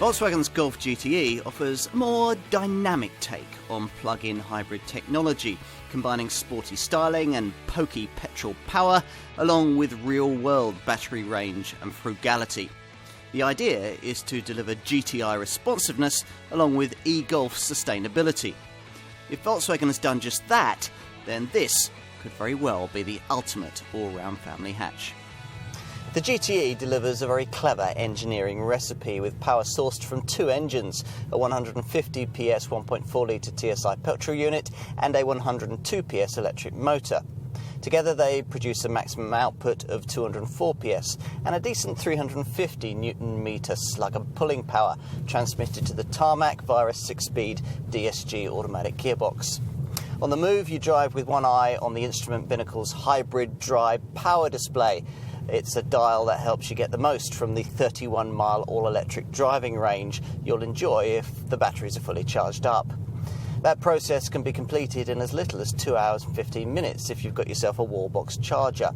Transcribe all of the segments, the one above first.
Volkswagen's Golf GTE offers a more dynamic take on plug-in hybrid technology, combining sporty styling and pokey petrol power along with real-world battery range and frugality. The idea is to deliver GTI responsiveness along with e-Golf sustainability. If Volkswagen has done just that, then this could very well be the ultimate all-round family hatch. The GTE delivers a very clever engineering recipe with power sourced from two engines, a 150 PS 1.4 litre TSI petrol unit and a 102 PS electric motor. Together they produce a maximum output of 204 PS and a decent 350 Newton-metre slug and pulling power transmitted to the tarmac via a 6-speed DSG automatic gearbox. On the move, you drive with one eye on the instrument binnacle's hybrid drive power display. It's a dial that helps you get the most from the 31-mile all-electric driving range you'll enjoy if the batteries are fully charged up. That process can be completed in as little as 2 hours and 15 minutes if you've got yourself a wall-box charger.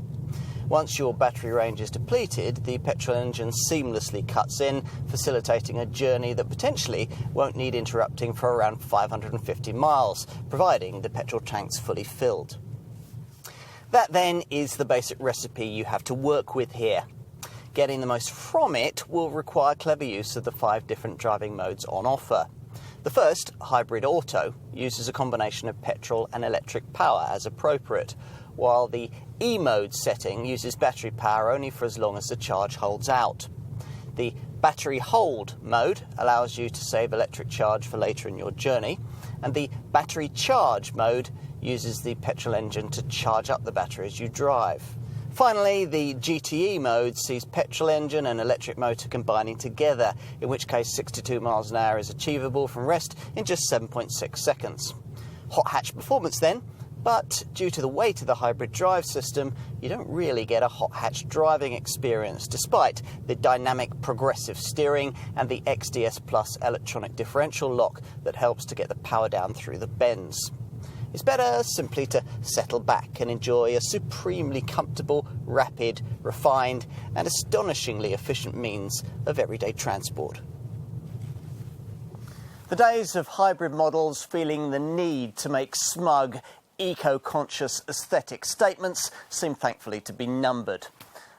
Once your battery range is depleted, the petrol engine seamlessly cuts in, facilitating a journey that potentially won't need interrupting for around 550 miles, providing the petrol tank's fully filled. That then is the basic recipe you have to work with here. Getting the most from it will require clever use of the 5 different driving modes on offer. The first, Hybrid Auto, uses a combination of petrol and electric power as appropriate, while the E-mode setting uses battery power only for as long as the charge holds out. The Battery Hold mode allows you to save electric charge for later in your journey, and the Battery Charge mode uses the petrol engine to charge up the battery as you drive. Finally, the GTE mode sees petrol engine and electric motor combining together, in which case 62 miles an hour is achievable from rest in just 7.6 seconds. Hot hatch performance then, but due to the weight of the hybrid drive system, you don't really get a hot hatch driving experience, despite the dynamic progressive steering and the XDS Plus electronic differential lock that helps to get the power down through the bends. It's better simply to settle back and enjoy a supremely comfortable, rapid, refined and astonishingly efficient means of everyday transport. The days of hybrid models feeling the need to make smug, eco-conscious aesthetic statements seem thankfully to be numbered.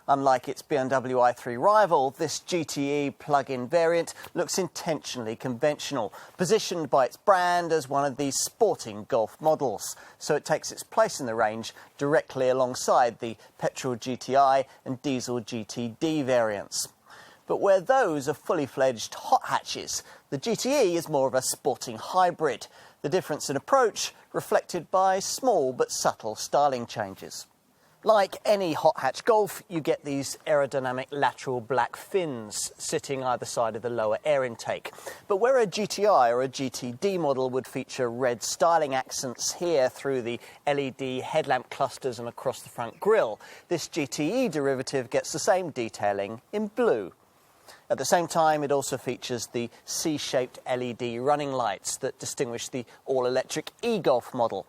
Unlike its BMW i3 rival, this GTE plug-in variant looks intentionally conventional, positioned by its brand as one of these sporting Golf models, so it takes its place in the range directly alongside the petrol GTI and diesel GTD variants. But where those are fully fledged hot hatches, the GTE is more of a sporting hybrid, the difference in approach reflected by small but subtle styling changes. Like any hot hatch Golf, you get these aerodynamic lateral black fins sitting either side of the lower air intake. But where a GTI or a GTD model would feature red styling accents here through the LED headlamp clusters and across the front grille, this GTE derivative gets the same detailing in blue. At the same time, it also features the C-shaped LED running lights that distinguish the all-electric e-Golf model.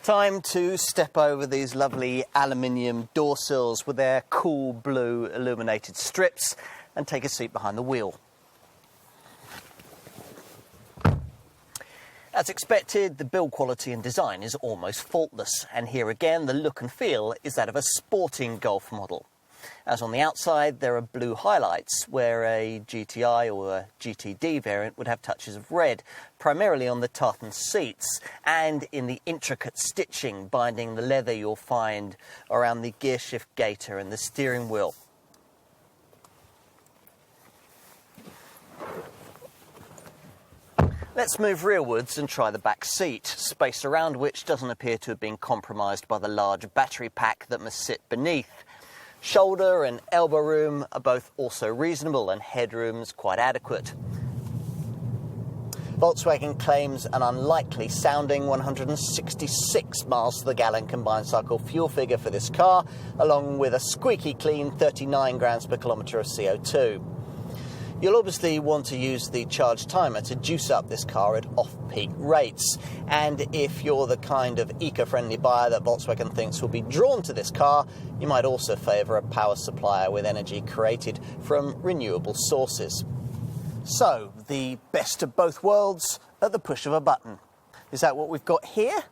Time to step over these lovely aluminium door sills with their cool blue illuminated strips and take a seat behind the wheel. As expected, the build quality and design is almost faultless, and here again the look and feel is that of a sporting Golf model. As on the outside, there are blue highlights, where a GTI or a GTD variant would have touches of red, primarily on the tartan seats and in the intricate stitching binding the leather you'll find around the gearshift gaiter and the steering wheel. Let's move rearwards and try the back seat, space around which doesn't appear to have been compromised by the large battery pack that must sit beneath. Shoulder and elbow room are both also reasonable and headroom's quite adequate. Volkswagen claims an unlikely sounding 166 miles to the gallon combined cycle fuel figure for this car, along with a squeaky clean 39 grams per kilometre of CO2. You'll obviously want to use the charge timer to juice up this car at off-peak rates. And if you're the kind of eco-friendly buyer that Volkswagen thinks will be drawn to this car, you might also favour a power supplier with energy created from renewable sources. So, the best of both worlds at the push of a button. Is that what we've got here?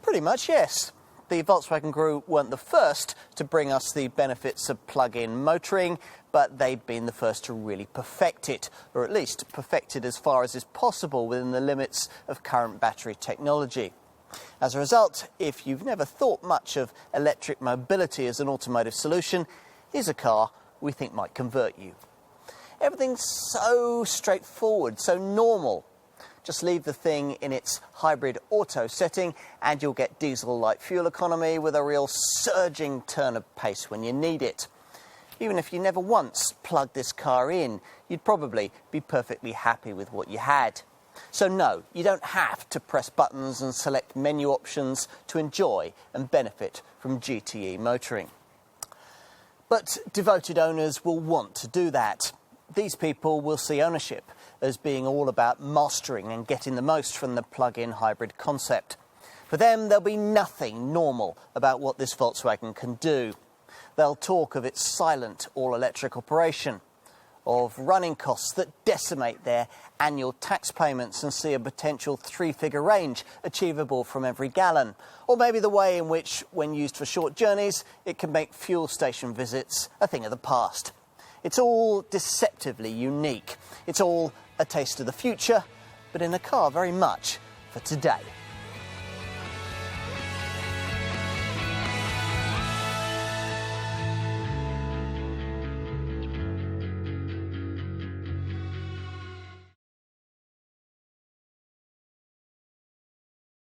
Pretty much, yes. The Volkswagen Group weren't the first to bring us the benefits of plug-in motoring, but they've been the first to really perfect it, or at least perfect it as far as is possible within the limits of current battery technology. As a result, if you've never thought much of electric mobility as an automotive solution, here's a car we think might convert you. Everything's so straightforward, so normal. Just leave the thing in its hybrid auto setting and you'll get diesel-like fuel economy with a real surging turn of pace when you need it. Even if you never once plugged this car in, you'd probably be perfectly happy with what you had. So no, you don't have to press buttons and select menu options to enjoy and benefit from GTE motoring. But devoted owners will want to do that. These people will see ownership as being all about mastering and getting the most from the plug-in hybrid concept. For them, there'll be nothing normal about what this Volkswagen can do. They'll talk of its silent all-electric operation, of running costs that decimate their annual tax payments and see a potential three-figure range achievable from every gallon, or maybe the way in which, when used for short journeys, it can make fuel station visits a thing of the past. It's all deceptively unique. It's all a taste of the future, but in a car very much for today.